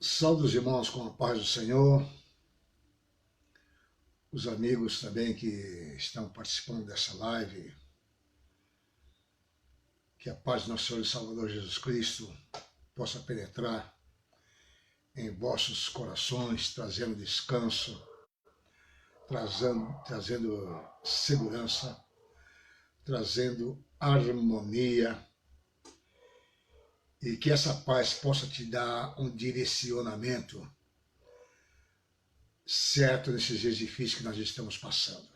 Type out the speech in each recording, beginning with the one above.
Saúde os irmãos com a paz do Senhor, os amigos também que estão participando dessa live, que a paz do nosso Senhor e Salvador Jesus Cristo possa penetrar em vossos corações, trazendo descanso, trazendo segurança, trazendo harmonia, e que essa paz possa te dar um direcionamento certo nesses dias difíceis que nós estamos passando.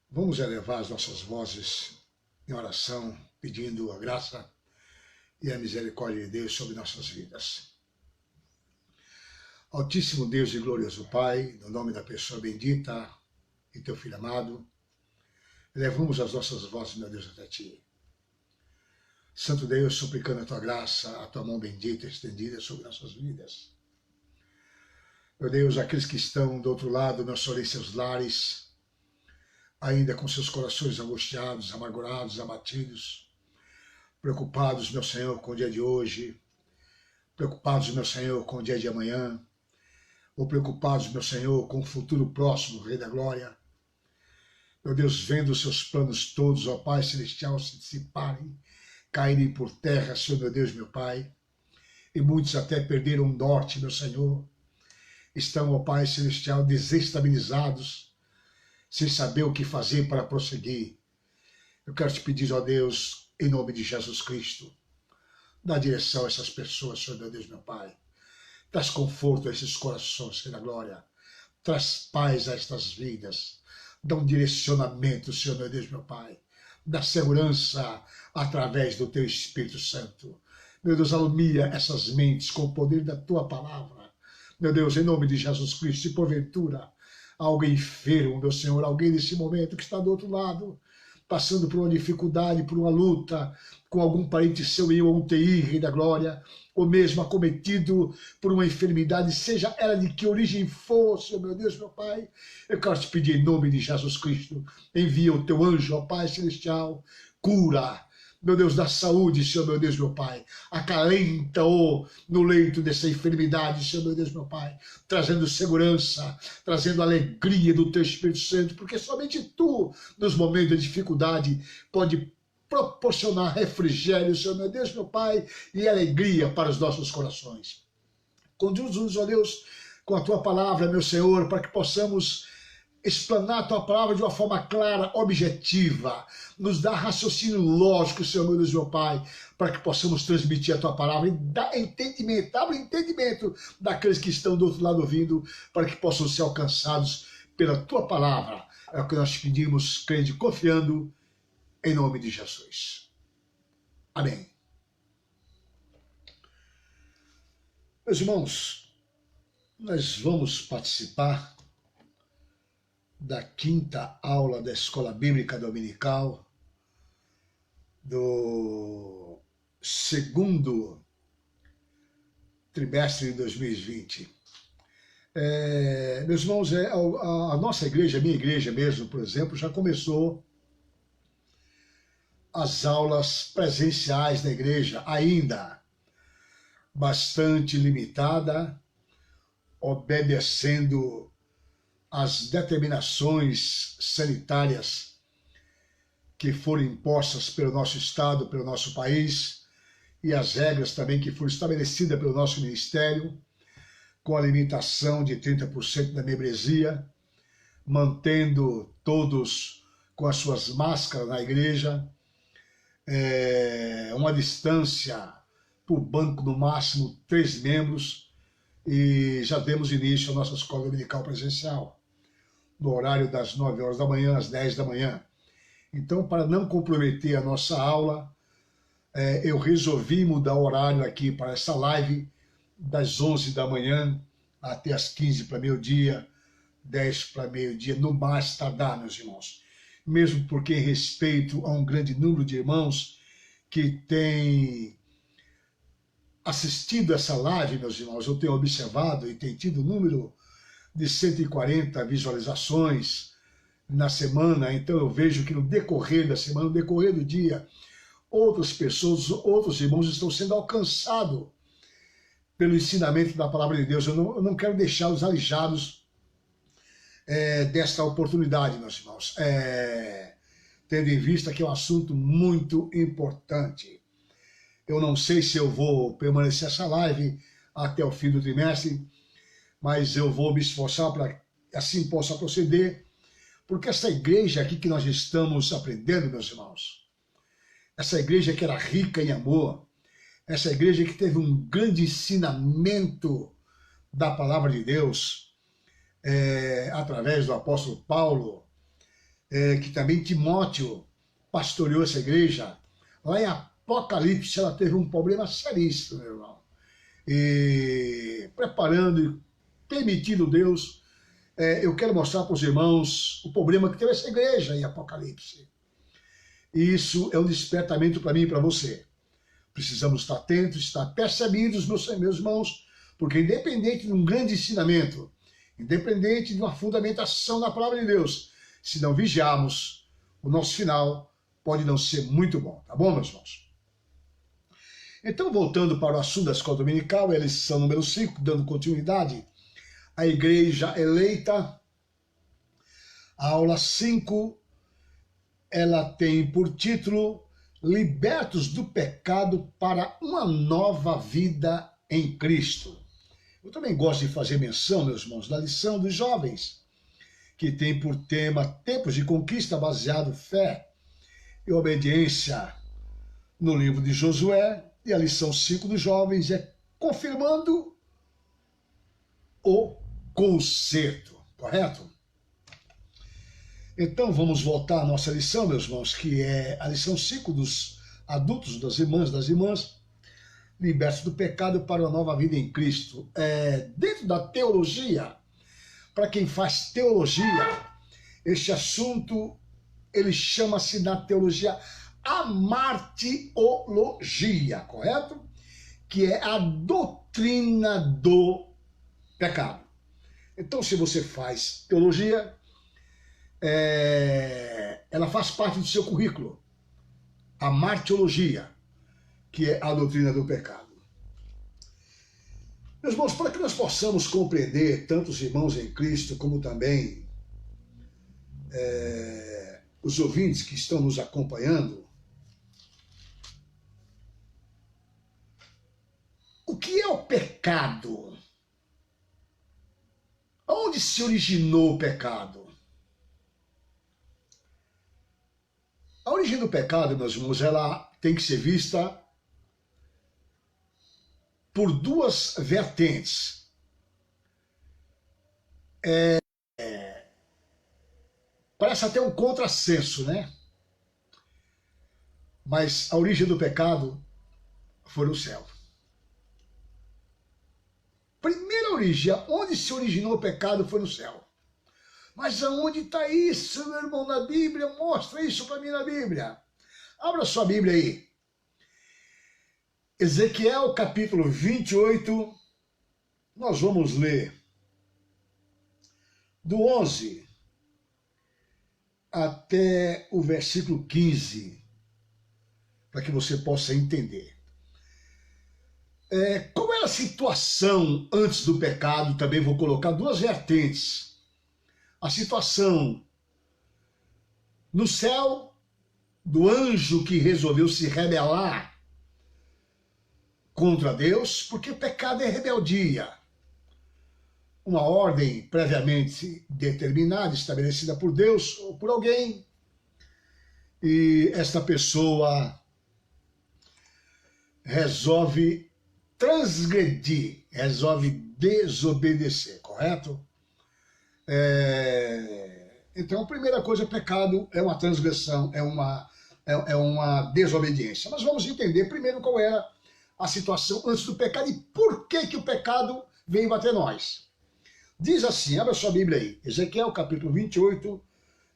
Vamos elevar as nossas vozes em oração, pedindo a graça e a misericórdia de Deus sobre nossas vidas. Altíssimo Deus e glorioso Pai, no nome da pessoa bendita e teu Filho amado, elevamos as nossas vozes, meu Deus, até Ti. Santo Deus, suplicando a Tua graça, a Tua mão bendita estendida sobre nossas vidas. Meu Deus, aqueles que estão do outro lado, meu Senhor, em seus lares, ainda com seus corações angustiados, amargurados, abatidos, preocupados, meu Senhor, com o dia de hoje, preocupados, meu Senhor, com o dia de amanhã, ou preocupados, meu Senhor, com o futuro próximo, Rei da Glória. Meu Deus, vendo os seus planos todos, ó Pai Celestial, se dissiparem, caírem por terra, Senhor, meu Deus, meu Pai, e muitos até perderam o norte, meu Senhor, estão, ó Pai Celestial, desestabilizados, sem saber o que fazer para prosseguir. Eu quero te pedir, ó Deus, em nome de Jesus Cristo, dá direção a essas pessoas, Senhor, meu Deus, meu Pai. Traz conforto a esses corações, Senhor da Glória. Traz paz a estas vidas. Dá um direcionamento, Senhor, meu Deus, meu Pai. Dá segurança através do Teu Espírito Santo. Meu Deus, alumia essas mentes com o poder da Tua palavra. Meu Deus, em nome de Jesus Cristo, se porventura alguém enfermo, meu Senhor, alguém nesse momento que está do outro lado, passando por uma dificuldade, por uma luta, com algum parente seu em uma UTI, Rei da Glória, ou mesmo acometido por uma enfermidade, seja ela de que origem for, Senhor, meu Deus, meu Pai, eu quero te pedir em nome de Jesus Cristo, envia o teu anjo, ó Pai Celestial, cura, meu Deus, da saúde, Senhor, meu Deus, meu Pai, acalenta-o no leito dessa enfermidade, Senhor, meu Deus, meu Pai, trazendo segurança, trazendo alegria do Teu Espírito Santo, porque somente Tu, nos momentos de dificuldade, pode proporcionar refrigério, Senhor, meu Deus, meu Pai, e alegria para os nossos corações. Conduz-nos, ó Deus, com a Tua palavra, meu Senhor, para que possamos explanar a Tua palavra de uma forma clara, objetiva, nos dá raciocínio lógico, Senhor, meu Deus, meu Pai, para que possamos transmitir a Tua palavra e dar entendimento, abre entendimento daqueles que estão do outro lado ouvindo, para que possam ser alcançados pela Tua palavra. É o que nós pedimos, crendo e confiando, em nome de Jesus. Amém. Meus irmãos, nós vamos participar da quinta aula da Escola Bíblica Dominical do segundo trimestre de 2020. Meus irmãos, a nossa igreja, a minha igreja mesmo, por exemplo, já começou as aulas presenciais da igreja, ainda bastante limitada, obedecendo as determinações sanitárias que foram impostas pelo nosso Estado, pelo nosso país, e as regras também que foram estabelecidas pelo nosso Ministério, com a limitação de 30% da membresia, mantendo todos com as suas máscaras na igreja, uma distância por banco, no máximo 3 membros, e já demos início à nossa escola dominical presencial, no horário das 9 horas da manhã às 10 da manhã. Então, para não comprometer a nossa aula, eu resolvi mudar o horário aqui para essa live, das 11 da manhã até as 15 para meio-dia, 10 para meio-dia, no mais tardar, meus irmãos. Mesmo porque, em respeito a um grande número de irmãos que tem assistido essa live, meus irmãos, eu tenho observado e tem tido número de 140 visualizações na semana, então eu vejo que no decorrer da semana, no decorrer do dia, outras pessoas, outros irmãos estão sendo alcançados pelo ensinamento da palavra de Deus. Eu não quero deixá-los alijados desta oportunidade, meus irmãos. Tendo em vista que é um assunto muito importante. Eu não sei se eu vou permanecer essa live até o fim do trimestre, mas eu vou me esforçar para assim possa proceder, porque essa igreja aqui que nós estamos aprendendo, meus irmãos, essa igreja que era rica em amor, essa igreja que teve um grande ensinamento da palavra de Deus, através do apóstolo Paulo, que também Timóteo pastoreou essa igreja. Lá em Apocalipse ela teve um problema seríssimo, meu irmão. E preparando e permitindo Deus, eu quero mostrar para os irmãos o problema que teve essa igreja em Apocalipse. E isso é um despertamento para mim e para você. Precisamos estar atentos, estar percebidos, meus irmãos, porque independente de um grande ensinamento, independente de uma fundamentação da palavra de Deus, se não vigiarmos, o nosso final pode não ser muito bom. Tá bom, meus irmãos? Então, voltando para o assunto da escola dominical, a lição número 5, dando continuidade, a igreja eleita, a aula 5, ela tem por título Libertos do Pecado para uma Nova Vida em Cristo. Eu também gosto de fazer menção, meus irmãos, da lição dos jovens, que tem por tema Tempos de Conquista baseado fé e obediência no livro de Josué, e a lição 5 dos jovens é confirmando o conserto, correto? Então vamos voltar à nossa lição, meus irmãos, que é a lição 5 dos adultos, das irmãs, libertos do pecado para uma nova vida em Cristo. Dentro da teologia, para quem faz teologia, este assunto, ele chama-se na teologia amartiologia, correto? Que é a doutrina do pecado. Então, se você faz teologia, ela faz parte do seu currículo. A martiologia, que é a doutrina do pecado. Meus irmãos, para que nós possamos compreender tanto os irmãos em Cristo, como também os ouvintes que estão nos acompanhando, o que é o pecado? Onde se originou o pecado? A origem do pecado, meus irmãos, ela tem que ser vista por duas vertentes. Parece até um contrassenso, né? Mas a origem do pecado foi no céu. Primeira origem, onde se originou o pecado foi no céu. Mas aonde está isso, meu irmão, na Bíblia? Mostra isso para mim na Bíblia. Abra sua Bíblia aí. Ezequiel, capítulo 28. Nós vamos ler do 11 até o versículo 15, para que você possa entender. Como era a situação antes do pecado? Também vou colocar duas vertentes. A situação no céu, do anjo que resolveu se rebelar contra Deus, porque pecado é rebeldia. Uma ordem previamente determinada, estabelecida por Deus ou por alguém, e esta pessoa resolve transgredir, resolve desobedecer, correto? Então, a primeira coisa, pecado é uma transgressão, é uma desobediência. Mas vamos entender primeiro qual era a situação antes do pecado e por que o pecado veio até nós. Diz assim, abra sua Bíblia aí, Ezequiel capítulo 28,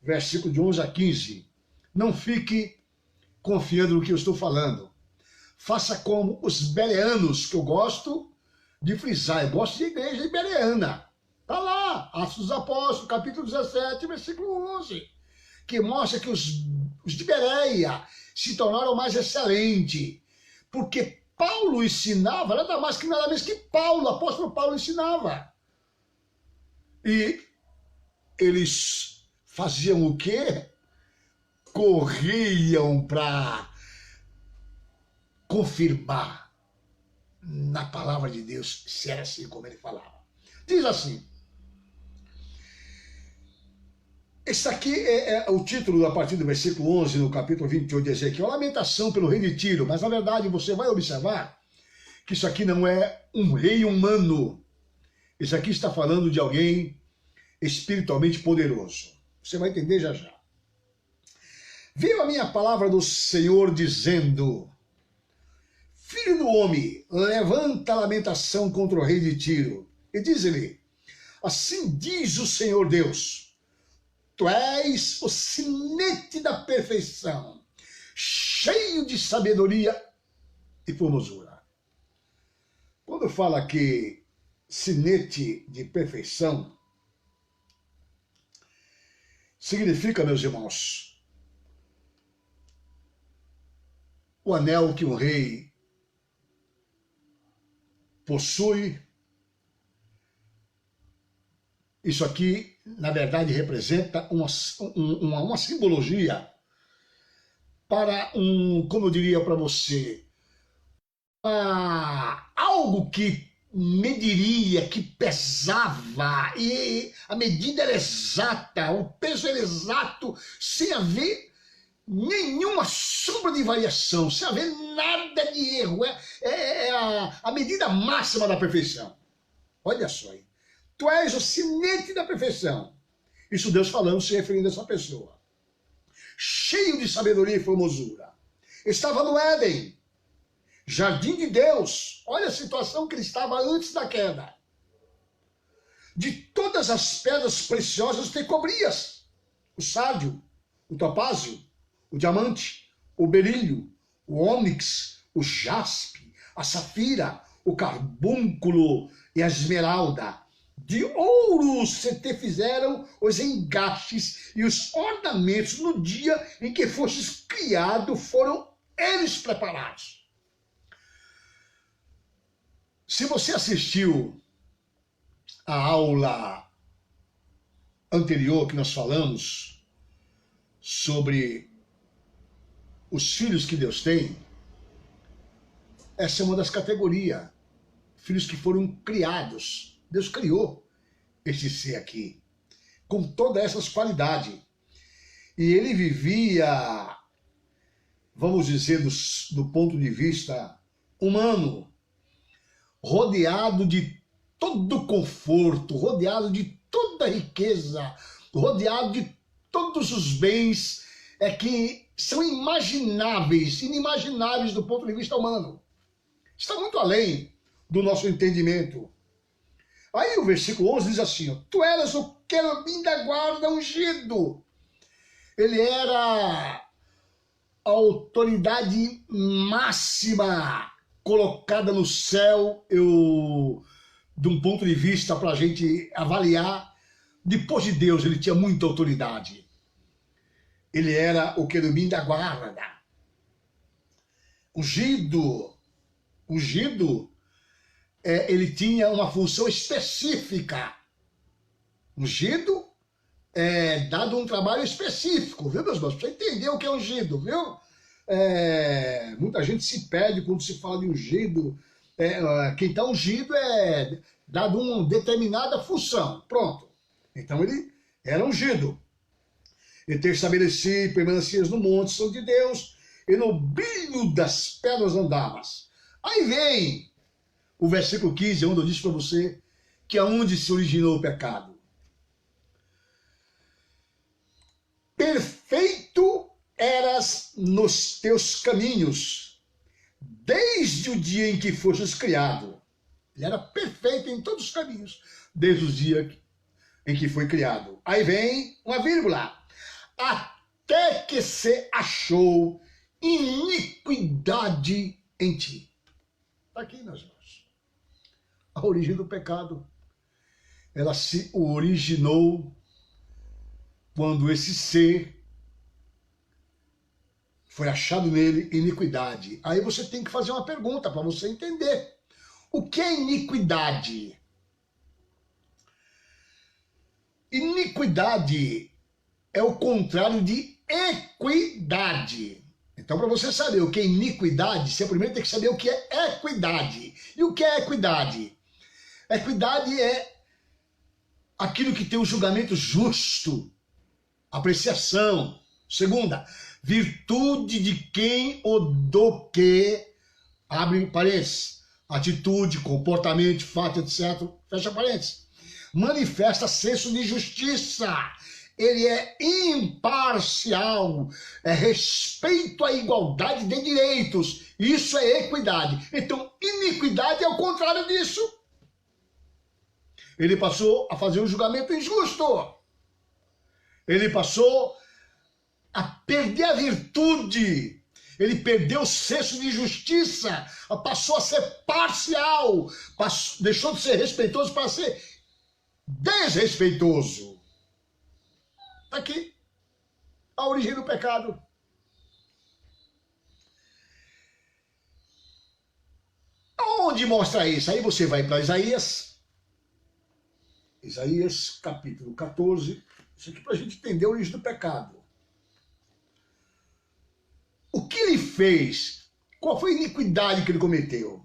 versículo de 11 a 15. Não fique confiando no que eu estou falando. Faça como os bereanos, que eu gosto de frisar, eu gosto de igreja bereana. Está lá, Atos dos Apóstolos, capítulo 17, versículo 11, que mostra que os de Bereia se tornaram mais excelentes, porque Paulo ensinava, nada mais que nada menos que Paulo, o apóstolo Paulo ensinava. E eles faziam o quê? Corriam para confirmar na palavra de Deus se era assim como ele falava. Diz assim, esse aqui é o título a partir do versículo 11, no capítulo 28 de Ezequiel, lamentação pelo rei de Tiro, mas na verdade você vai observar que isso aqui não é um rei humano, isso aqui está falando de alguém espiritualmente poderoso. Você vai entender já já. Veio a minha palavra do Senhor dizendo, filho do homem, levanta a lamentação contra o rei de Tiro. E diz-lhe, assim diz o Senhor Deus, tu és o sinete da perfeição, cheio de sabedoria e formosura. Quando fala aqui sinete de perfeição, significa, meus irmãos, o anel que um rei possui. Isso aqui, na verdade, representa uma simbologia para como eu diria para você, algo que mediria, que pesava, e a medida era exata, o peso era exato, sem haver nenhuma sombra de variação, sem haver nada de erro. É a medida máxima da perfeição. Olha só aí. Tu és o sinete da perfeição. Isso Deus falando, se referindo a essa pessoa. Cheio de sabedoria e formosura. Estava no Éden, jardim de Deus. Olha a situação que ele estava antes da queda. De todas as pedras preciosas te cobrias. O sárdio, o topázio, o diamante, o berílio, o ônix, o jaspe, a safira, o carbúnculo e a esmeralda. De ouro se te fizeram os engastes e os ornamentos no dia em que fostes criado, foram eles preparados. Se você assistiu a aula anterior que nós falamos sobre os filhos que Deus tem, essa é uma das categorias. Filhos que foram criados. Deus criou este ser aqui, com todas essas qualidades. E ele vivia, vamos dizer, do ponto de vista humano, rodeado de todo conforto, rodeado de toda riqueza, rodeado de todos os bens que são inimagináveis do ponto de vista humano. Está muito além do nosso entendimento. Aí o versículo 11 diz assim, ó, tu eras o querubim da guarda ungido. Ele era a autoridade máxima colocada no céu, de um ponto de vista para a gente avaliar. Depois de Deus, ele tinha muita autoridade. Ele era o querubim da guarda. Ungido, ele tinha uma função específica. Ungido é dado um trabalho específico, viu, meus irmãos? Para você entender o que é ungido, viu? Muita gente se perde quando se fala de ungido. Quem está ungido é dado uma determinada função. Pronto. Então ele era ungido. E ter estabelecido, permanecias no monte santo de Deus, e no brilho das pedras andavas. Aí vem o versículo 15, onde eu disse para você que aonde se originou o pecado. Perfeito eras nos teus caminhos, desde o dia em que fostes criado. Ele era perfeito em todos os caminhos, desde o dia em que foi criado. Aí vem uma vírgula. Até que se achou iniquidade em ti. Está aqui, meus irmãos. A origem do pecado, ela se originou quando esse ser foi achado nele iniquidade. Aí você tem que fazer uma pergunta para você entender. O que é iniquidade? Iniquidade é o contrário de equidade. Então, para você saber o que é iniquidade, você primeiro tem que saber o que é equidade. E o que é equidade? Equidade é aquilo que tem um julgamento justo, apreciação. Segunda, virtude de quem ou do que, abre parênteses, atitude, comportamento, fato, etc., fecha parênteses, manifesta senso de justiça. Ele é imparcial, é respeito à igualdade de direitos. Isso é equidade. Então, iniquidade é o contrário disso. Ele passou a fazer um julgamento injusto. Ele passou a perder a virtude. Ele perdeu o senso de justiça. Passou a ser parcial. Deixou de ser respeitoso para ser desrespeitoso. Está aqui a origem do pecado. Aonde mostra isso? Aí você vai para Isaías capítulo 14. Isso aqui para a gente entender a origem do pecado. O que ele fez? Qual foi a iniquidade que ele cometeu?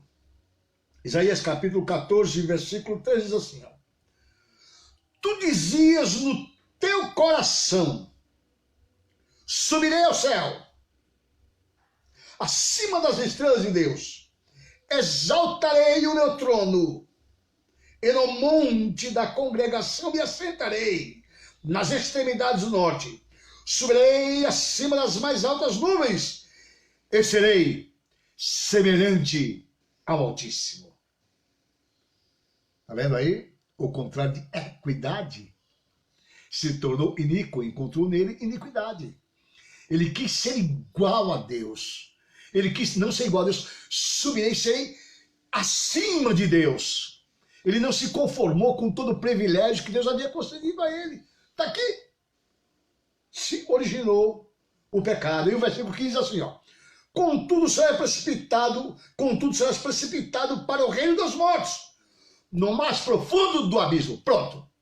Isaías capítulo 14, versículo 3 diz assim, ó. Tu dizias no teu coração, subirei ao céu, acima das estrelas de Deus, exaltarei o meu trono, e no monte da congregação me assentarei, nas extremidades do norte, subirei acima das mais altas nuvens, e serei semelhante ao Altíssimo. Está vendo aí? O contrário de equidade se tornou iníquo, encontrou nele iniquidade. Ele quis ser igual a Deus. Ele quis não ser igual a Deus. Subirei, serei acima de Deus. Ele não se conformou com todo o privilégio que Deus havia concedido a ele. Está aqui. Se originou o pecado. E o versículo 15 diz assim, ó. Contudo serás precipitado para o reino dos mortos, no mais profundo do abismo. Pronto.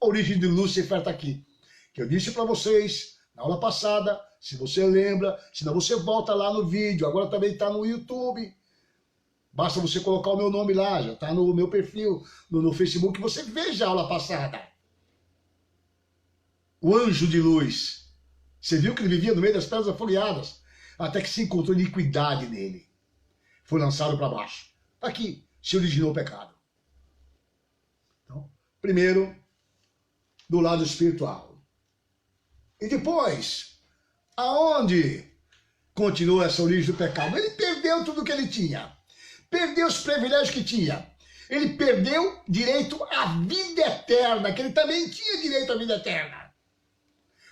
A origem de Lúcifer está aqui. Que eu disse para vocês na aula passada, se você lembra, senão você volta lá no vídeo, agora também está no YouTube. Basta você colocar o meu nome lá, já está no meu perfil, no Facebook, você veja a aula passada. O anjo de luz. Você viu que ele vivia no meio das pedras afogueadas, até que se encontrou iniquidade nele. Foi lançado para baixo. Está aqui, se originou o pecado. Então, primeiro, do lado espiritual. E depois, aonde continua essa origem do pecado? Ele perdeu tudo que ele tinha. Perdeu os privilégios que tinha. Ele perdeu direito à vida eterna, que ele também tinha direito à vida eterna.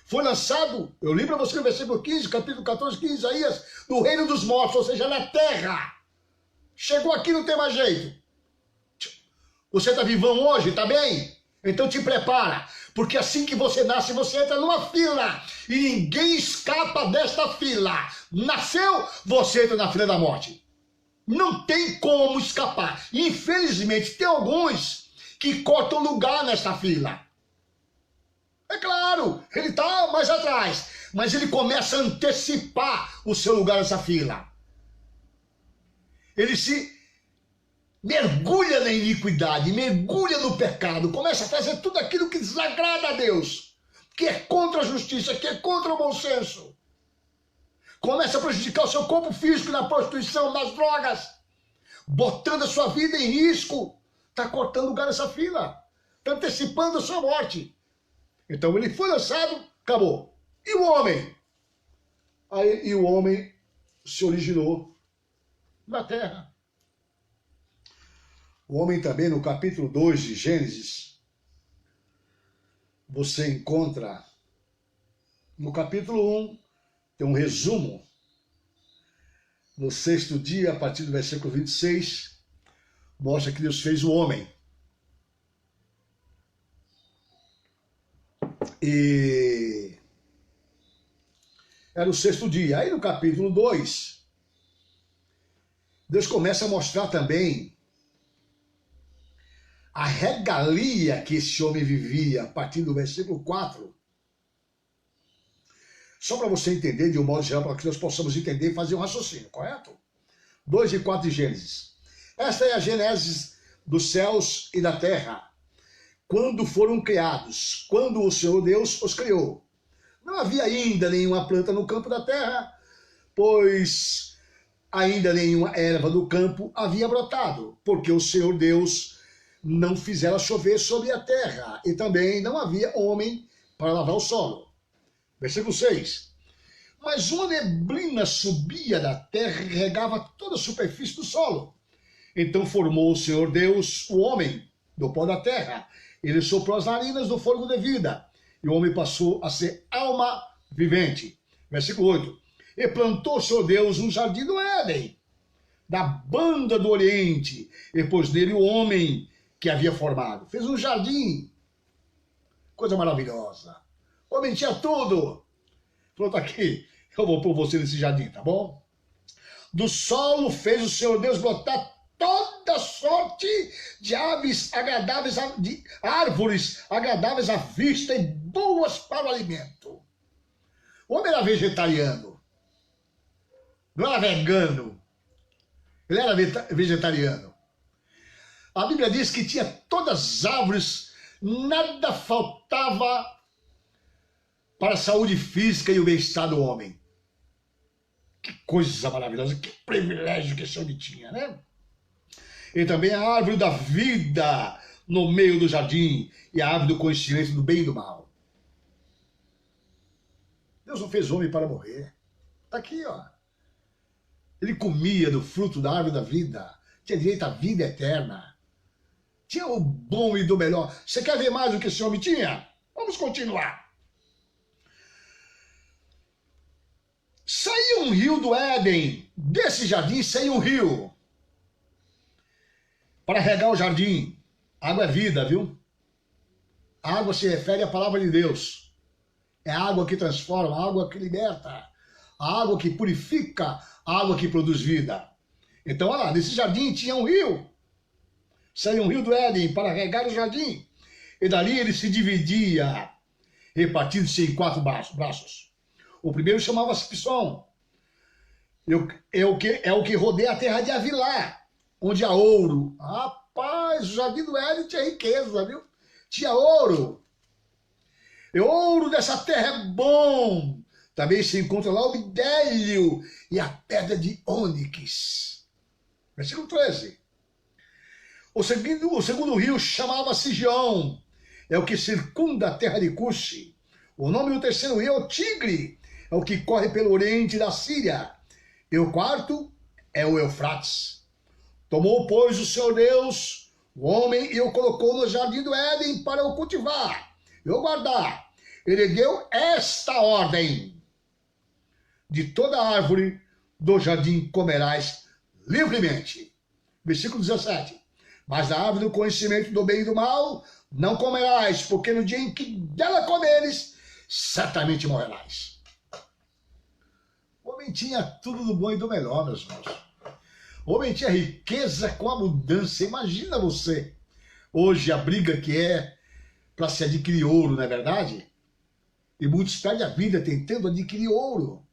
Foi lançado, eu li para você no versículo 15, capítulo 14, 15, Isaías, no reino dos mortos, ou seja, na terra. Chegou aqui, não tem mais jeito. Você está vivão hoje, está bem? Então te prepara, porque assim que você nasce, você entra numa fila, e ninguém escapa desta fila. Nasceu, você entra na fila da morte. Não tem como escapar. Infelizmente, tem alguns que cortam lugar nesta fila. É claro, ele está mais atrás, mas ele começa a antecipar o seu lugar nessa fila. Ele se mergulha na iniquidade, mergulha no pecado, começa a fazer tudo aquilo que desagrada a Deus, que é contra a justiça, que é contra o bom senso. Começa a prejudicar o seu corpo físico na prostituição, nas drogas, botando a sua vida em risco. Está cortando lugar nessa fila, está antecipando a sua morte. Então ele foi lançado, acabou. E o homem? E o homem se originou na terra. O homem também, no capítulo 2 de Gênesis, você encontra, no capítulo 1, tem um resumo, no 6º dia, a partir do versículo 26, mostra que Deus fez o homem. E Era o sexto dia. Aí no capítulo 2, Deus começa a mostrar também a regalia que esse homem vivia, a partir do versículo 4. Só para você entender, de um modo geral, para que nós possamos entender e fazer um raciocínio, correto? 2 e 4 de Gênesis. Esta é a Gênesis dos céus e da terra, quando foram criados, quando o Senhor Deus os criou. Não havia ainda nenhuma planta no campo da terra, pois ainda nenhuma erva do campo havia brotado, porque o Senhor Deus não fizera chover sobre a terra, e também não havia homem para lavar o solo. Versículo 6. Mas uma neblina subia da terra e regava toda a superfície do solo. Então formou o Senhor Deus o homem do pó da terra. Ele soprou as narinas do fôlego de vida, e o homem passou a ser alma vivente. Versículo 8. E plantou o Senhor Deus um jardim do Éden, da banda do Oriente, e pôs nele o homem que havia formado. Fez um jardim. Coisa maravilhosa. O homem tinha tudo. Pronto, aqui. Eu vou pôr você nesse jardim, tá bom? Do solo fez o Senhor Deus brotar toda sorte de aves agradáveis, de árvores agradáveis à vista e boas para o alimento. O homem era vegetariano. Não era vegano. Ele era vegetariano. A Bíblia diz que tinha todas as árvores, nada faltava para a saúde física e o bem-estar do homem. Que coisa maravilhosa, que privilégio que esse homem tinha, né? E também a árvore da vida no meio do jardim e a árvore do conhecimento do bem e do mal. Deus não fez homem para morrer. Está aqui, ó. Ele comia do fruto da árvore da vida, tinha direito à vida eterna. Tinha o bom e do melhor. Você quer ver mais do que esse homem tinha? Vamos continuar. Saía um rio do Éden, desse jardim saía um rio para regar o jardim. Água é vida, viu? A água se refere à palavra de Deus. É a água que transforma, a água que liberta, a água que purifica, a água que produz vida. Então, olha lá, nesse jardim tinha um rio. Saía um rio do Éden para regar o jardim. E dali ele se dividia, repartindo-se em 4 braços. O primeiro chamava-se Pisson. É o que rodeia a terra de Avilá, onde há ouro. Rapaz, o jardim do Éden tinha riqueza, viu? Tinha ouro. E o ouro dessa terra é bom. Também se encontra lá o bidélio e a pedra de ônix. Versículo 13. O segundo rio chamava-se Gion. É o que circunda a terra de Cuxi. O nome do terceiro rio é o Tigre. É o que corre pelo oriente da Síria. E o quarto é o Eufrates. Tomou, pois, o Senhor Deus o homem e o colocou no jardim do Éden para o cultivar e o guardar. Ele deu esta ordem: de toda árvore do jardim comerás livremente. Versículo 17. Mas da árvore do conhecimento do bem e do mal não comerás, porque no dia em que dela comeres, certamente morrerás. O homem tinha tudo do bom e do melhor, meus irmãos. O homem tinha riqueza com abundância. Imagina você, hoje, a briga que é para se adquirir ouro, não é verdade? E muitos perdem a vida tentando adquirir ouro.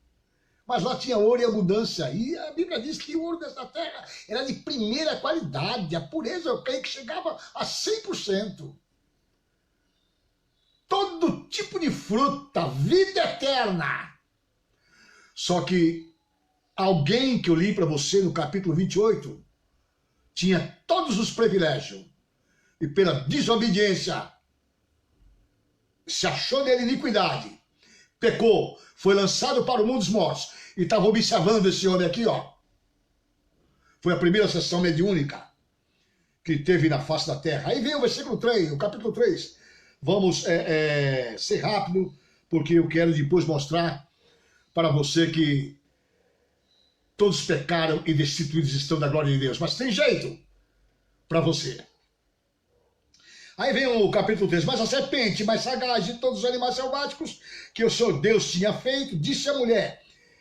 Mas lá tinha ouro e abundância. E a Bíblia diz que o ouro dessa terra era de primeira qualidade. A pureza, eu creio que chegava a 100%. Todo tipo de fruta, vida eterna. Só que alguém que eu li para você no capítulo 28 tinha todos os privilégios. E pela desobediência se achou nele iniquidade. Pecou, foi lançado para o mundo dos mortos. E estava observando esse homem aqui, ó. Foi a primeira sessão mediúnica que teve na face da terra. Aí vem o versículo 3, o capítulo 3. Vamos ser rápido, porque eu quero depois mostrar para você que todos pecaram e destituídos estão da glória de Deus. Mas tem jeito para você. Aí vem o capítulo 3. Mas a serpente, mais sagaz de todos os animais selváticos, que o Senhor Deus tinha feito, disse à mulher: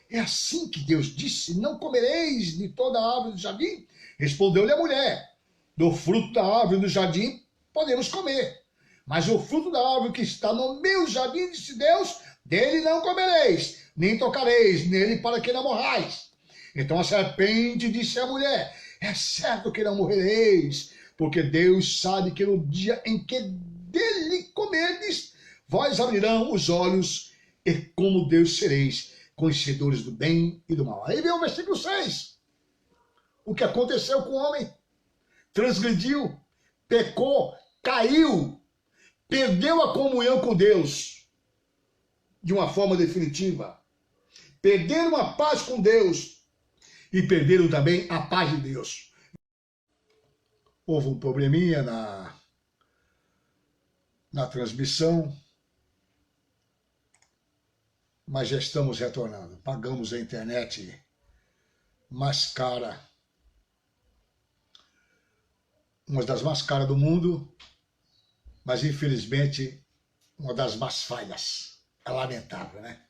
é assim que Deus disse, não comereis de toda a árvore do jardim? Respondeu-lhe a mulher: do fruto da árvore do jardim podemos comer, mas o fruto da árvore que está no meio do jardim, disse Deus, dele não comereis, nem tocareis nele para que não morrais. Então a serpente disse à mulher: é certo que não morrereis, porque Deus sabe que no dia em que dele comerdes, vós abrirão os olhos e como Deus sereis conhecedores do bem e do mal. Aí vem o versículo 6. O que aconteceu com o homem? Transgrediu, pecou, caiu, perdeu a comunhão com Deus de uma forma definitiva. Perderam a paz com Deus e perderam também a paz de Deus. Houve um probleminha na transmissão, mas já estamos retornando. Pagamos a internet mais cara, uma das mais caras do mundo, mas infelizmente uma das mais falhas. É lamentável, né?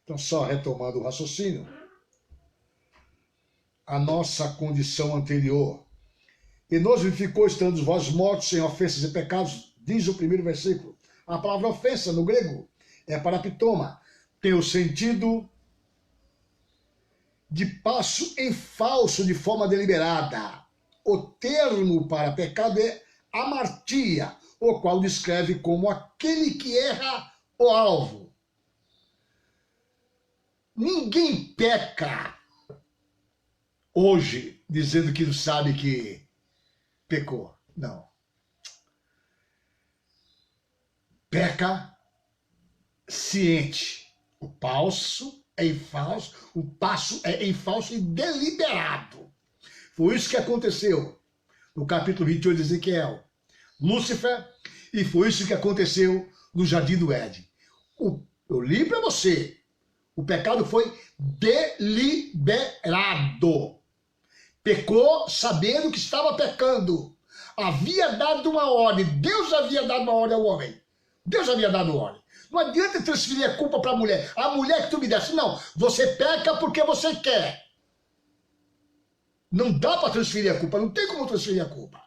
Então, só retomando o raciocínio, a nossa condição anterior, e nos vivificou estando vós mortos em ofensas e pecados, diz o primeiro versículo. A palavra ofensa no grego é parapitoma, tem o sentido de passo em falso de forma deliberada. O termo para pecado é amartia, o qual descreve como aquele que erra o alvo. Ninguém peca hoje dizendo que não sabe que pecou. Não. Peca ciente. O passo é em falso, o passo é em falso e deliberado. Foi isso que aconteceu no capítulo 28 de Ezequiel. Lúcifer, e foi isso que aconteceu no Jardim do Éden. Eu li para você, o pecado foi deliberado. Pecou sabendo que estava pecando. Havia dado uma ordem, Deus havia dado uma ordem ao homem. Deus havia dado ordem. Não adianta transferir a culpa para a mulher. A mulher que tu me desse. Não, você peca porque você quer. Não dá para transferir a culpa, não tem como transferir a culpa.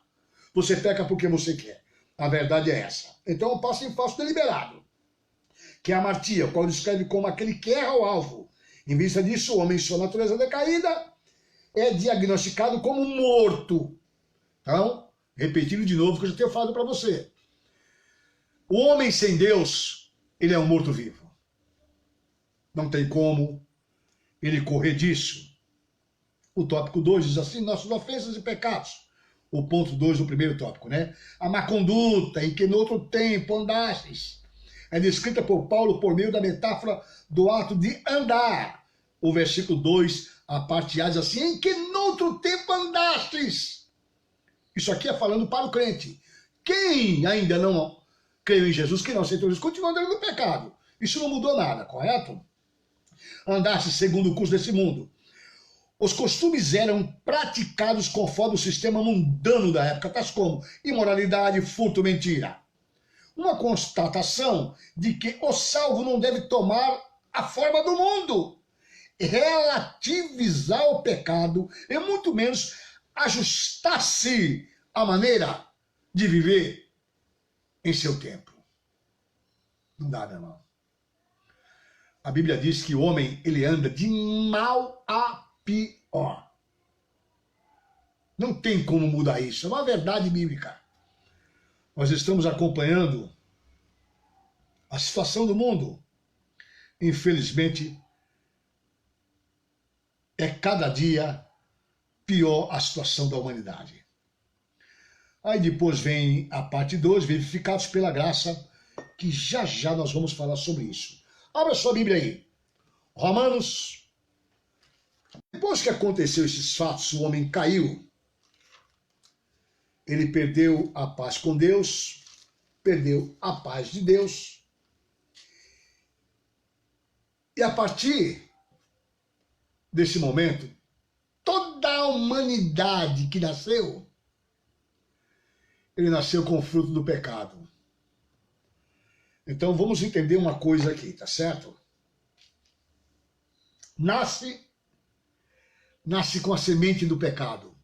Você peca porque você quer. A verdade é essa. Então eu passo em falso deliberado, que é a amartia, o qual descreve como aquele que erra o alvo. Em vista disso, o homem em sua natureza decaída é diagnosticado como morto. Então, repetindo de novo o que eu já tenho falado para você. O homem sem Deus, ele é um morto-vivo. Não tem como ele correr disso. O tópico 2 diz assim: nossas ofensas e pecados. O ponto 2 do primeiro tópico, né? A má conduta em que no outro tempo andastes é descrita por Paulo por meio da metáfora do ato de andar. O versículo 2, a parte A diz assim: em que no outro tempo andastes. Isso aqui é falando para o crente. Quem ainda não creu em Jesus, quem não aceitou Jesus, continua andando no pecado. Isso não mudou nada, correto? Andaste segundo o curso desse mundo. Os costumes eram praticados conforme o sistema mundano da época, tais como imoralidade, furto, mentira. Uma constatação de que o salvo não deve tomar a forma do mundo, relativizar o pecado e muito menos ajustar-se à maneira de viver em seu tempo. Não dá, meu irmão. A Bíblia diz que o homem, ele anda de mal a pior. Não tem como mudar isso. É uma verdade bíblica. Nós estamos acompanhando a situação do mundo. Infelizmente, é cada dia pior a situação da humanidade. Aí depois vem a parte 2, vivificados pela graça, que já já nós vamos falar sobre isso. Abra sua Bíblia aí. Romanos. Depois que aconteceu esses fatos, o homem caiu. Ele perdeu a paz com Deus, perdeu a paz de Deus. E a partir desse momento, toda a humanidade que nasceu ele nasceu com o fruto do pecado. Então vamos entender uma coisa aqui, tá certo? Nasce com a semente do pecado.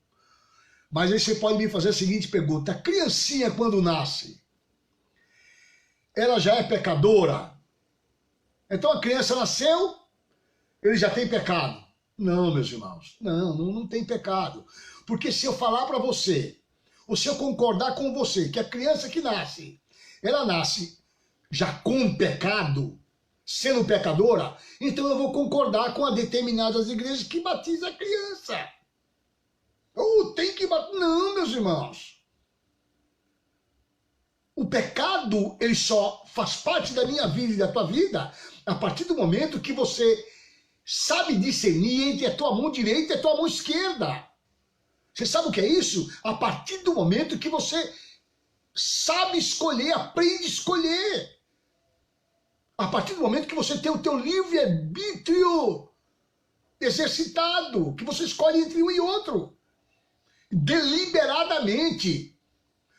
Mas aí você pode me fazer a seguinte pergunta: a criancinha quando nasce, ela já é pecadora? Então a criança nasceu, ele já tem pecado? Não, meus irmãos, não tem pecado. Porque se eu falar para você, ou se eu concordar com você, que a criança que nasce, ela nasce já com pecado, sendo pecadora, então eu vou concordar com determinadas igrejas que batizam a criança. Tem que bater. Não, meus irmãos. O pecado, ele só faz parte da minha vida e da tua vida a partir do momento que você sabe discernir entre a tua mão direita e a tua mão esquerda. Você sabe o que é isso? A partir do momento que você sabe escolher, aprende a escolher. A partir do momento que você tem o teu livre-arbítrio exercitado, que você escolhe entre um e outro. Deliberadamente.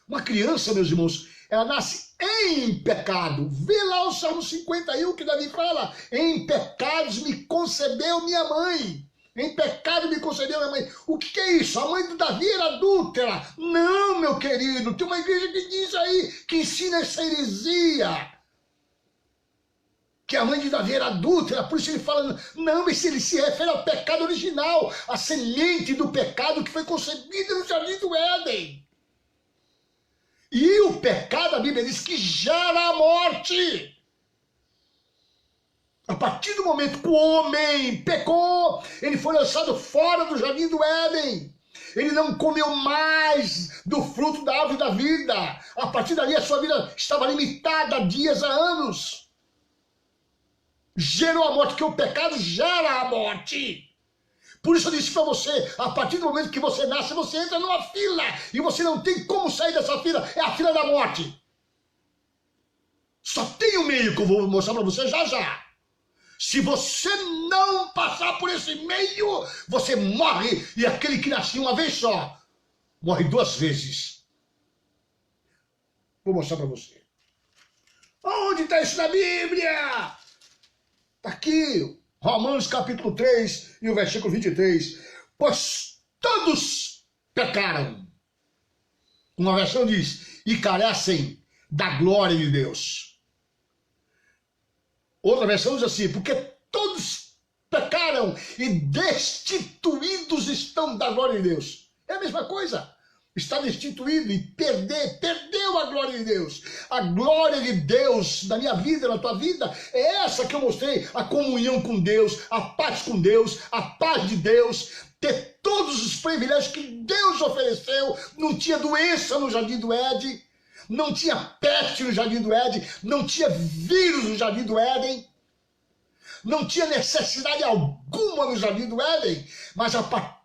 Uma criança, meus irmãos, ela nasce em pecado. Vê lá o Salmo 51 que Davi fala: em pecados me concebeu minha mãe. Em pecado me concebeu minha mãe. O que é isso? A mãe do Davi era adúltera. Não, meu querido, tem uma igreja que diz aí, que ensina essa heresia. Que a mãe de Davi era adúltera, por isso ele fala, não, mas ele se refere ao pecado original, a semente do pecado que foi concebida no jardim do Éden. E o pecado, a Bíblia diz que gera a morte. A partir do momento que o homem pecou, ele foi lançado fora do jardim do Éden. Ele não comeu mais do fruto da árvore da vida. A partir dali a sua vida estava limitada a dias, a anos. Gerou a morte, porque o pecado gera a morte. Por isso eu disse para você, a partir do momento que você nasce, você entra numa fila, e você não tem como sair dessa fila, é a fila da morte. Só tem um meio que eu vou mostrar para você já já. Se você não passar por esse meio, você morre, e aquele que nasceu uma vez só, morre duas vezes. Vou mostrar para você. Onde está isso na Bíblia? Aqui, Romanos capítulo 3 e o versículo 23. Pois todos pecaram. Uma versão diz, e carecem da glória de Deus. Outra versão diz assim, porque todos pecaram e destituídos estão da glória de Deus. É a mesma coisa. Está destituído e perdeu a glória de Deus. A glória de Deus na minha vida, na tua vida, é essa que eu mostrei, a comunhão com Deus, a paz com Deus, a paz de Deus, ter todos os privilégios que Deus ofereceu. Não tinha doença no jardim do Éden, não tinha peste no jardim do Éden, não tinha vírus no jardim do Éden, não tinha necessidade alguma no jardim do Éden, mas a partir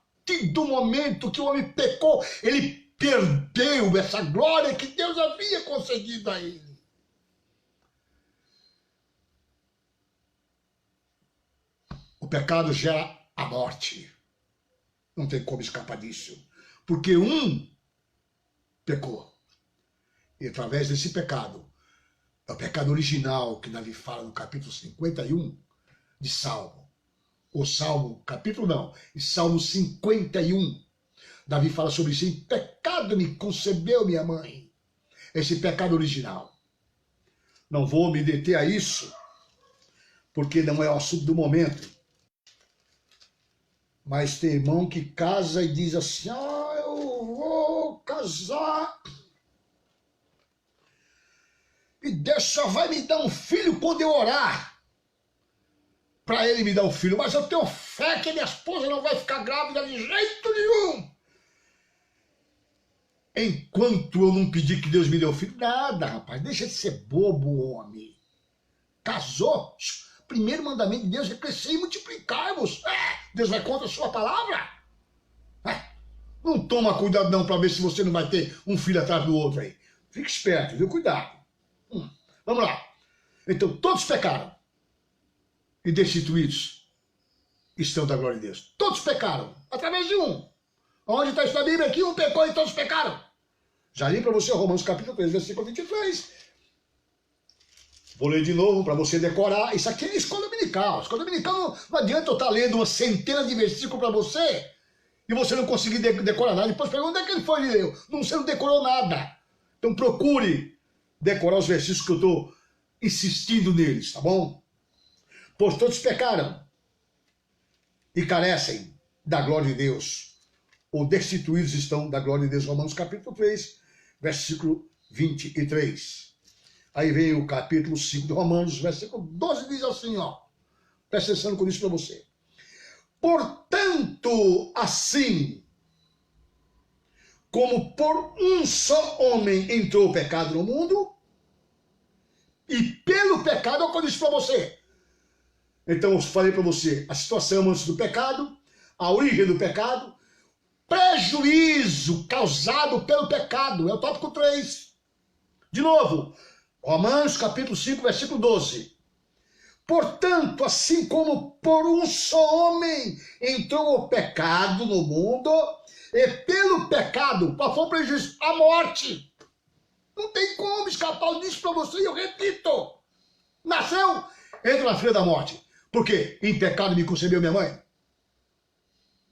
do momento que o homem pecou, ele perdeu essa glória que Deus havia concedido a ele. O pecado gera a morte. Não tem como escapar disso. Porque um pecou. E através desse pecado, é o pecado original que Davi fala no capítulo 51 de Salmo. O Salmo, capítulo não, Salmo 51. Davi fala sobre isso. Em pecado me concebeu minha mãe. Esse pecado original. Não vou me deter a isso, porque não é o assunto do momento. Mas tem irmão que casa e diz assim, eu vou casar e Deus só vai me dar um filho quando eu orar para ele me dar um filho, mas eu tenho fé que minha esposa não vai ficar grávida de jeito nenhum. Enquanto eu não pedir que Deus me dê um filho, nada, rapaz, deixa de ser bobo, homem. Casou, o primeiro mandamento de Deus é crescer e multiplicar-vos. Deus vai contra a sua palavra? Não toma cuidado não para ver se você não vai ter um filho atrás do outro aí. Fique esperto, viu? Cuidado. Vamos lá. Então, todos pecaram e destituídos estão da glória de Deus. Todos pecaram, através de um. Onde está isso na Bíblia? Aqui um pecou e todos pecaram. Já li para você Romanos capítulo 3, versículo 23. Vou ler de novo para você decorar. Isso aqui é escola dominical. Escola dominical não adianta eu estar lendo uma centena de versículos para você e você não conseguir decorar nada. Depois pergunta onde é que ele foi e leu. Você não decorou nada. Então procure decorar os versículos que eu estou insistindo neles, tá bom? Pois todos pecaram e carecem da glória de Deus, ou destituídos estão da glória de Deus. Romanos capítulo 3, versículo 23. Aí vem o capítulo 5 de Romanos, versículo 12, diz assim, ó. Presta atenção com isso para você. Portanto, assim, como por um só homem entrou o pecado no mundo, e pelo pecado, olha o que eu disse para você. Então, eu falei para você a situação antes do pecado, a origem do pecado, prejuízo causado pelo pecado, é o tópico 3. De novo, Romanos capítulo 5, versículo 12. Portanto, assim como por um só homem entrou o pecado no mundo, e pelo pecado, qual foi o prejuízo? A morte. Não tem como escapar disso para você, e eu repito. Nasceu, entra na fila da morte. Por quê? Em pecado me concebeu minha mãe.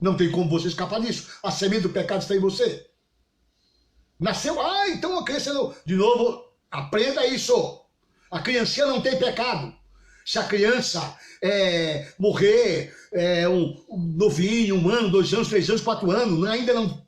Não tem como você escapar disso. A semente do pecado está em você. Nasceu, então a criança não... De novo, aprenda isso. A criancinha não tem pecado. Se a criança morrer um novinho, 1 ano, 2 anos, 3 anos, 4 anos, ainda não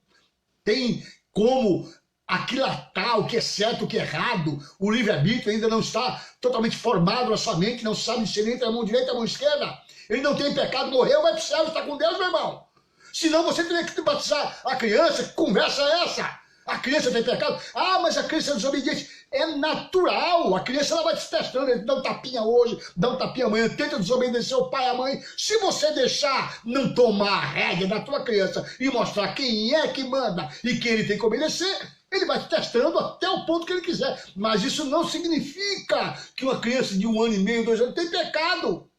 tem como aquilatar o que é certo, o que é errado, o livre-arbítrio ainda não está totalmente formado na sua mente, não sabe discernir entre a mão direita e a mão esquerda, ele não tem pecado, morreu, vai para o céu, está com Deus, meu irmão. Senão você teria que batizar a criança, que conversa é essa? A criança tem pecado? Mas a criança é desobediente. É natural, a criança ela vai te testando, ele dá um tapinha hoje, dá um tapinha amanhã, tenta desobedecer o pai e a mãe. Se você deixar não tomar a rédea da tua criança e mostrar quem é que manda e quem ele tem que obedecer, ele vai te testando até o ponto que ele quiser. Mas isso não significa que uma criança de 1 ano e meio, 2 anos tem pecado.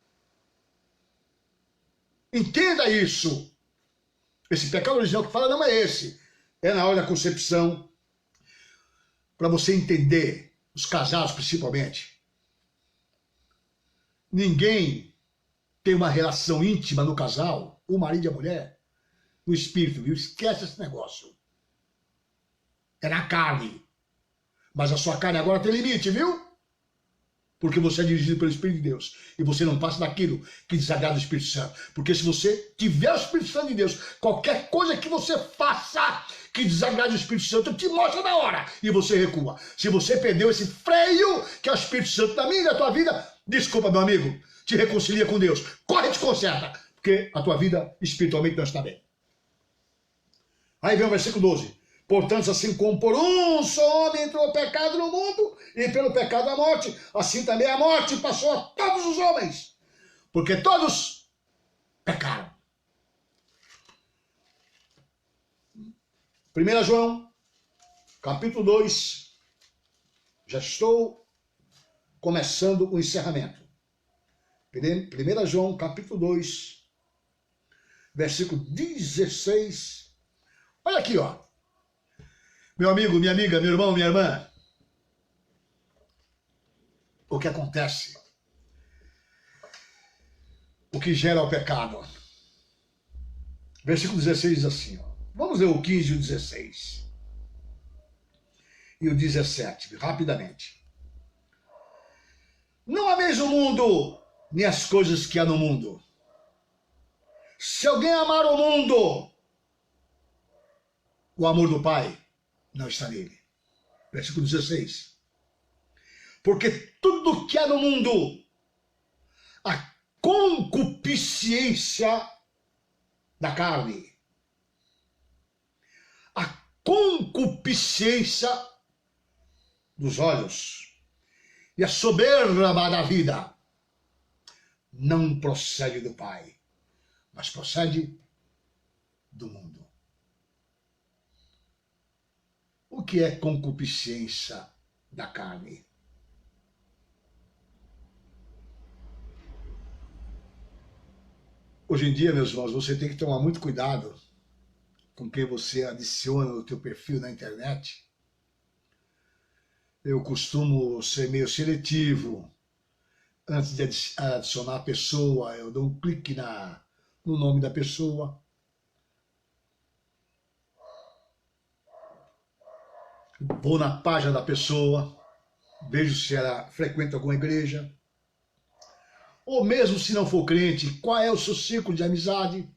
Entenda isso. Esse pecado original que fala não é esse. É na hora da concepção, para você entender, os casados principalmente. Ninguém tem uma relação íntima no casal, o marido e a mulher, no espírito, viu? Esquece esse negócio. É na carne. Mas a sua carne agora tem limite, viu? Porque você é dirigido pelo Espírito de Deus. E você não passa daquilo que desagrada o Espírito Santo. Porque se você tiver o Espírito Santo de Deus, qualquer coisa que você faça que desagrade o Espírito Santo, te mostra na hora. E você recua. Se você perdeu esse freio, que é o Espírito Santo da minha e da tua vida, desculpa, meu amigo, te reconcilia com Deus. Corre e te conserta. Porque a tua vida espiritualmente não está bem. Aí vem o versículo 12. Portanto, assim como por um só homem entrou o pecado no mundo, e pelo pecado a morte, assim também a morte passou a todos os homens, porque todos pecaram. 1 João, capítulo 2, já estou começando o encerramento. 1 João, capítulo 2, versículo 16. Olha aqui, ó. Meu amigo, minha amiga, meu irmão, minha irmã, o que acontece? O que gera o pecado? Versículo 16 diz assim, ó. Vamos ler o 15 e o 16. E o 17, rapidamente. Não ameis o mundo, nem as coisas que há no mundo. Se alguém amar o mundo, o amor do Pai não está nele. Versículo 16. Porque tudo que há no mundo, a concupiscência da carne, a concupiscência dos olhos e a soberba da vida não procede do Pai, mas procede do mundo. O que é concupiscência da carne? Hoje em dia, meus irmãos, você tem que tomar muito cuidado com quem você adiciona no teu perfil na internet, Eu costumo ser meio seletivo. Antes de adicionar a pessoa, eu dou um clique no nome da pessoa. Vou na página da pessoa, vejo se ela frequenta alguma igreja. Ou mesmo se não for crente, qual é o seu círculo de amizade?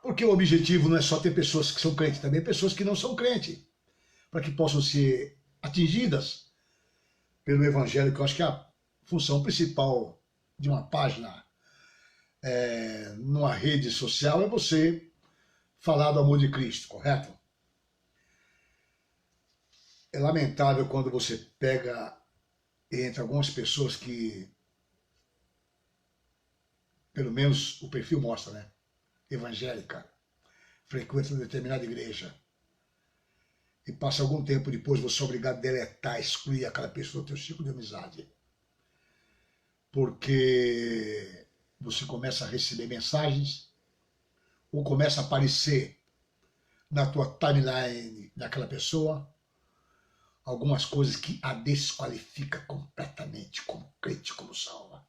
Porque o objetivo não é só ter pessoas que são crentes, também pessoas que não são crentes, para que possam ser atingidas pelo evangelho, que eu acho que é a função principal de uma página numa rede social é você falar do amor de Cristo, correto? É lamentável quando você pega entre algumas pessoas que, pelo menos o perfil mostra, né? Evangélica, frequenta uma determinada igreja, e passa algum tempo depois você é obrigado a deletar, excluir aquela pessoa do teu ciclo de amizade. Porque você começa a receber mensagens ou começa a aparecer na tua timeline daquela pessoa algumas coisas que a desqualifica completamente como crente, como salva.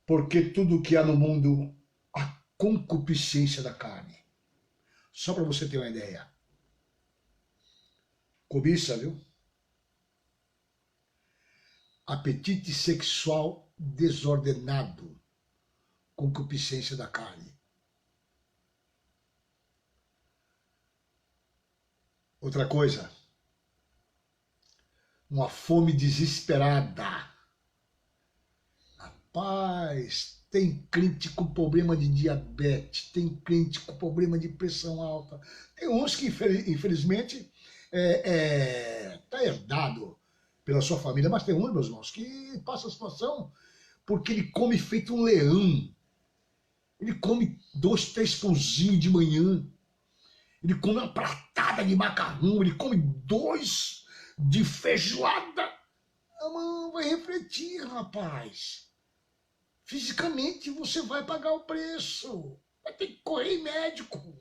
Porque tudo que há no mundo, a concupiscência da carne. Só para você ter uma ideia. Cobiça, viu? Apetite sexual desordenado, concupiscência da carne. Outra coisa, uma fome desesperada. Rapaz, tem crente com problema de diabetes, tem crente com problema de pressão alta. Tem uns que, infelizmente, está herdado pela sua família, mas tem uns, meus irmãos, que passa a situação porque ele come feito um leão. Ele come 2, 3 pãozinhos de manhã. Ele come uma pratada de macarrão. Ele come 2 de feijoada. Não, vai refletir, rapaz. Fisicamente você vai pagar o preço. Vai ter que correr em médico.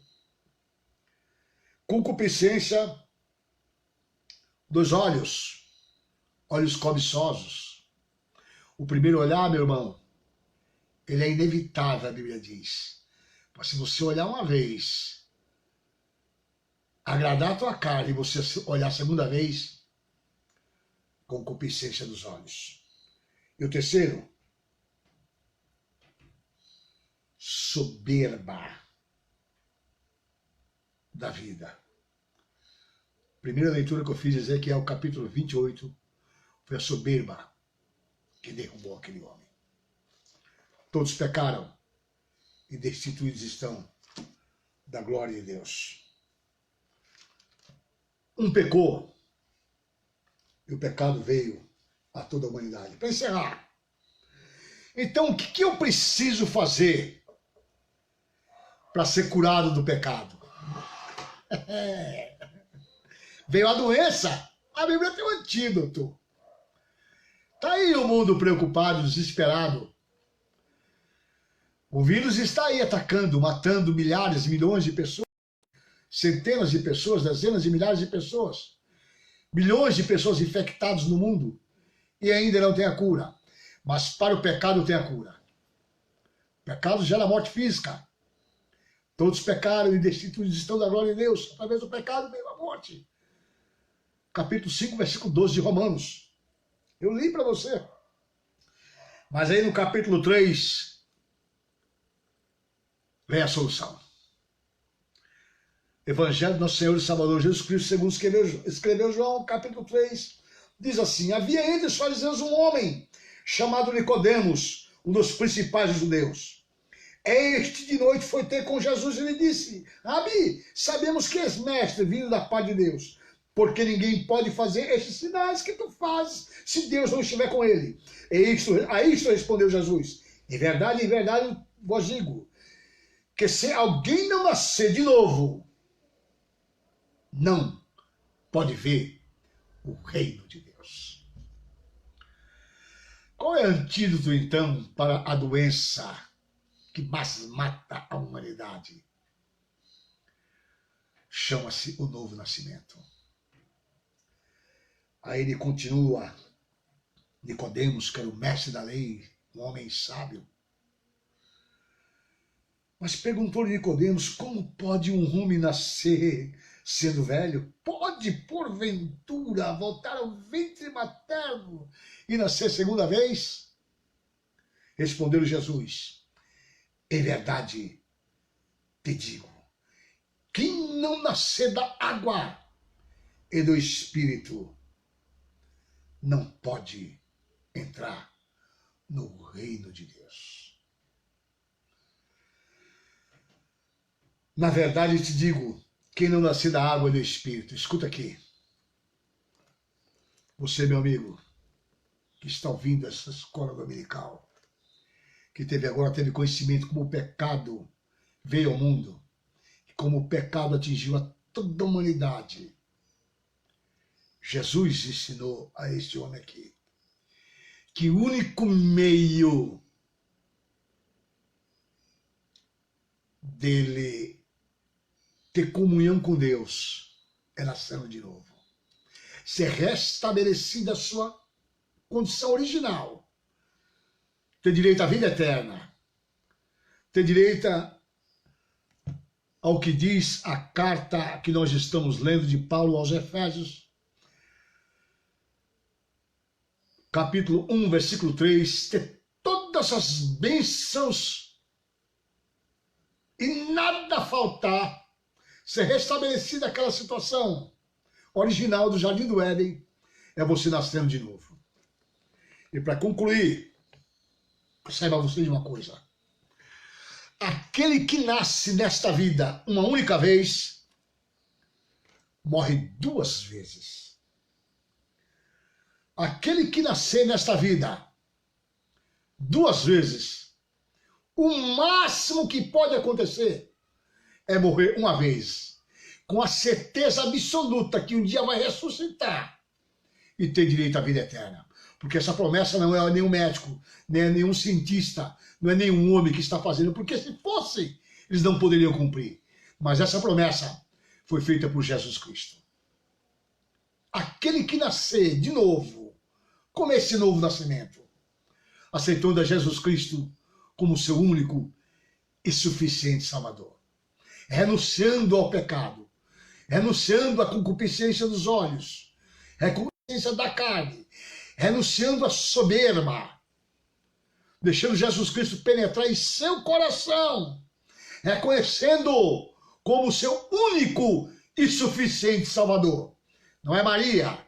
Concupiscência dos olhos. Olhos cobiçosos. O primeiro olhar, meu irmão, ele é inevitável, a Bíblia diz. Mas se você olhar uma vez, agradar a tua carne e você olhar a segunda vez, concupiscência dos olhos. E o terceiro, soberba da vida. A primeira leitura que eu fiz dizer que é o capítulo 28, foi a soberba que derrubou aquele homem. Todos pecaram e destituídos estão da glória de Deus. Um pecou e o pecado veio a toda a humanidade. Para encerrar, então o que eu preciso fazer para ser curado do pecado? Veio a doença, a Bíblia tem um antídoto. Está aí o mundo preocupado, desesperado. O vírus está aí atacando, matando milhares, milhões de pessoas, centenas de pessoas, dezenas de milhares de pessoas, milhões de pessoas infectadas no mundo e ainda não tem a cura. Mas para o pecado tem a cura. O pecado gera morte física. Todos pecaram e destituídos estão da glória de Deus. Através do pecado veio a morte. Capítulo 5, versículo 12 de Romanos. Eu li para você. Mas aí no capítulo 3, vem a solução. Evangelho do nosso Senhor e Salvador Jesus Cristo, segundo escreveu João, capítulo 3, diz assim: havia entre os fariseus um homem chamado Nicodemos, um dos principais judeus. Este de noite foi ter com Jesus e lhe disse: Rabi, sabemos que és mestre, vindo da parte de Deus, porque ninguém pode fazer estes sinais que tu fazes se Deus não estiver com ele. A isto respondeu Jesus: em verdade vos digo, que se alguém não nascer de novo, não pode ver o reino de Deus. Qual é o antídoto, então, para a doença que mais mata a humanidade chama-se o novo nascimento. Aí ele continua, Nicodemos, que era o mestre da lei, um homem sábio. Mas perguntou-lhe Nicodemos, como pode um homem nascer sendo velho? Pode, porventura, voltar ao ventre materno e nascer segunda vez? Respondeu Jesus, em verdade te digo, quem não nascer da água e do Espírito não pode entrar no reino de Deus. Na verdade te digo, quem não nascer da água e do Espírito, escuta aqui. Você, meu amigo, que está ouvindo essa escola dominical, que teve conhecimento como o pecado veio ao mundo, e como o pecado atingiu a toda a humanidade. Jesus ensinou a este homem aqui que o único meio dele ter comunhão com Deus é nascendo de novo. Ser restabelecida a sua condição original. Ter direito à vida eterna. Ter direito ao que diz a carta que nós estamos lendo de Paulo aos Efésios, capítulo 1, versículo 3, ter todas as bênçãos e nada faltar, ser restabelecida aquela situação original do Jardim do Éden, é você nascendo de novo. E para concluir, saiba você de uma coisa. Aquele que nasce nesta vida uma única vez, morre duas vezes. Aquele que nascer nesta vida duas vezes, o máximo que pode acontecer é morrer uma vez, com a certeza absoluta que um dia vai ressuscitar e ter direito à vida eterna. Porque essa promessa não é nenhum médico, nem é nenhum cientista, não é nenhum homem que está fazendo, porque se fosse, eles não poderiam cumprir. Mas essa promessa foi feita por Jesus Cristo. Aquele que nascer de novo, como esse novo nascimento, aceitando a Jesus Cristo como seu único e suficiente Salvador, renunciando ao pecado, renunciando à concupiscência dos olhos, à concupiscência da carne, renunciando à soberba, deixando Jesus Cristo penetrar em seu coração, reconhecendo como seu único e suficiente Salvador. Não é Maria,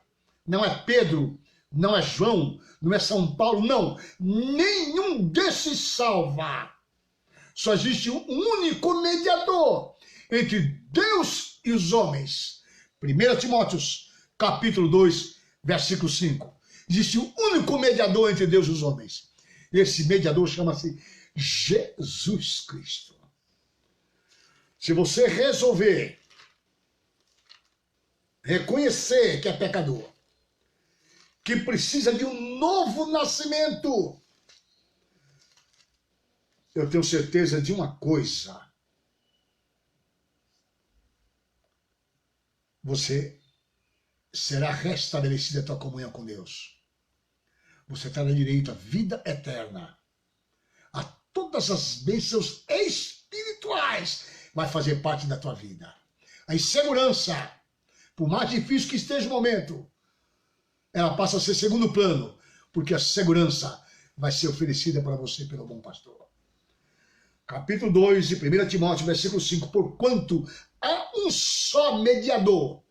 não é Pedro, não é João, não é São Paulo, não. Nenhum desses salva. Só existe um único mediador entre Deus e os homens. 1 Timóteo, capítulo 2, versículo 5. Existe um único mediador entre Deus e os homens. Esse mediador chama-se Jesus Cristo. Se você resolver reconhecer que é pecador, que precisa de um novo nascimento, eu tenho certeza de uma coisa: você será restabelecida a tua comunhão com Deus. Você terá direito à vida eterna, a todas as bênçãos espirituais, vai fazer parte da tua vida. A insegurança, por mais difícil que esteja o momento, ela passa a ser segundo plano, porque a segurança vai ser oferecida para você pelo bom pastor. Capítulo 2 de 1 Timóteo, versículo 5. Porquanto há um só mediador.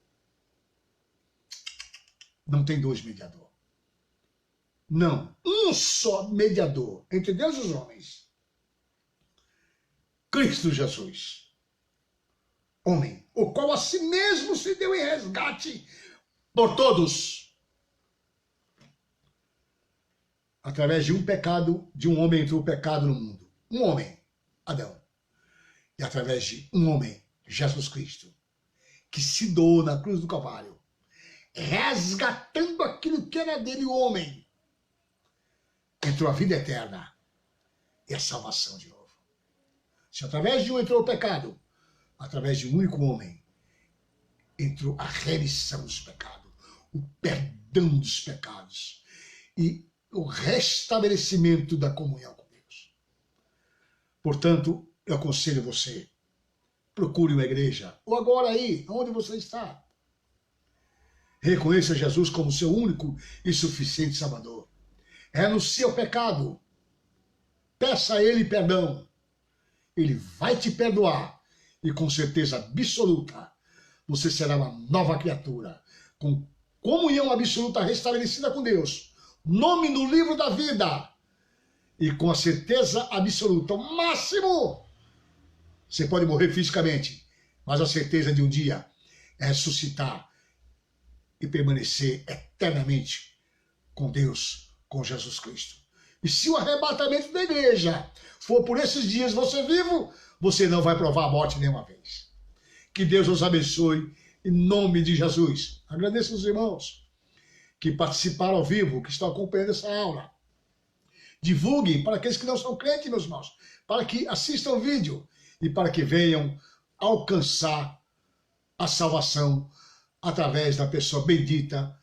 Não tem dois mediadores. Não, um só mediador entre Deus e os homens. Cristo Jesus. Homem, o qual a si mesmo se deu em resgate por todos. Através de um pecado, de um homem entrou o pecado no mundo. Um homem, Adão. E através de um homem, Jesus Cristo, que se doou na cruz do Calvário, resgatando aquilo que era dele, o homem, entrou a vida eterna e a salvação de novo. Se através de um entrou o pecado, através de um único homem entrou a remissão dos pecados, o perdão dos pecados e o restabelecimento da comunhão com Deus. Portanto, eu aconselho você, procure uma igreja, ou agora aí, onde você está. Reconheça Jesus como seu único e suficiente Salvador. Renuncie ao pecado. Peça a Ele perdão. Ele vai te perdoar. E com certeza absoluta, você será uma nova criatura, com comunhão absoluta restabelecida com Deus, nome no livro da vida, e com a certeza absoluta, o máximo, você pode morrer fisicamente, mas a certeza de um dia é ressuscitar e permanecer eternamente com Deus, com Jesus Cristo. E se o arrebatamento da igreja for por esses dias você vivo, você não vai provar a morte nenhuma vez. Que Deus os abençoe em nome de Jesus. Agradeço os irmãos que participaram ao vivo, que estão acompanhando essa aula. Divulguem para aqueles que não são crentes, meus irmãos, para que assistam o vídeo e para que venham alcançar a salvação através da pessoa bendita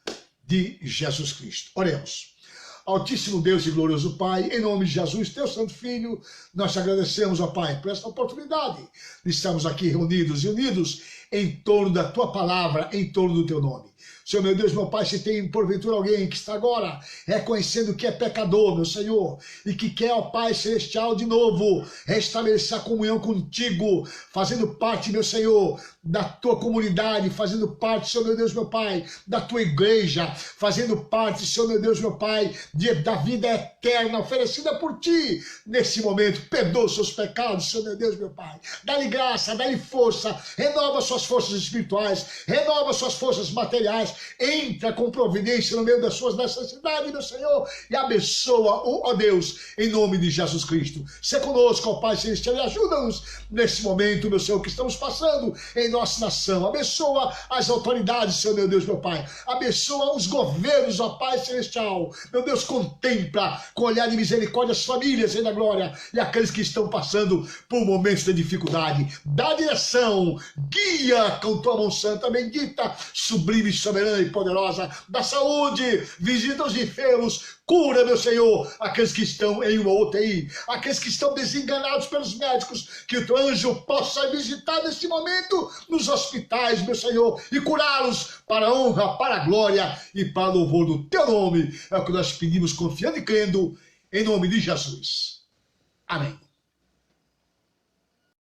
de Jesus Cristo. Oremos. Altíssimo Deus e glorioso Pai, em nome de Jesus, teu santo Filho, nós te agradecemos, ó Pai, por esta oportunidade de estarmos aqui reunidos e unidos em torno da tua palavra, em torno do teu nome. Senhor, meu Deus, meu Pai, se tem porventura alguém que está agora reconhecendo que é pecador, meu Senhor, e que quer, ó Pai Celestial, de novo, restabelecer a comunhão contigo, fazendo parte, meu Senhor, da tua comunidade, fazendo parte, Senhor, meu Deus, meu Pai, da tua igreja, fazendo parte, Senhor, meu Deus, meu Pai, da vida eterna oferecida por ti, nesse momento, perdoa os seus pecados, Senhor, meu Deus, meu Pai, dá-lhe graça, dá-lhe força, renova suas forças espirituais, renova suas forças materiais, entra com providência no meio das suas necessidades, meu Senhor, e abençoa, ó Deus, em nome de Jesus Cristo. Se conosco, ó Pai Celestial, e ajuda-nos nesse momento, meu Senhor, que estamos passando em nossa nação. Abençoa as autoridades, Senhor, meu Deus, meu Pai. Abençoa os governos, ó Pai Celestial. Meu Deus, contempla com olhar de misericórdia as famílias, Rei da Glória, e aqueles que estão passando por momentos de dificuldade. Dá direção, guia com tua mão santa, bendita, sublime, soberana e poderosa, da saúde, visita os enfermos, cura, meu Senhor, aqueles que estão em uma UTI, aqueles que estão desenganados pelos médicos, que o teu anjo possa visitar nesse momento nos hospitais, meu Senhor, e curá-los para a honra, para a glória e para o louvor do teu nome. É o que nós pedimos confiando e crendo, em nome de Jesus. Amém.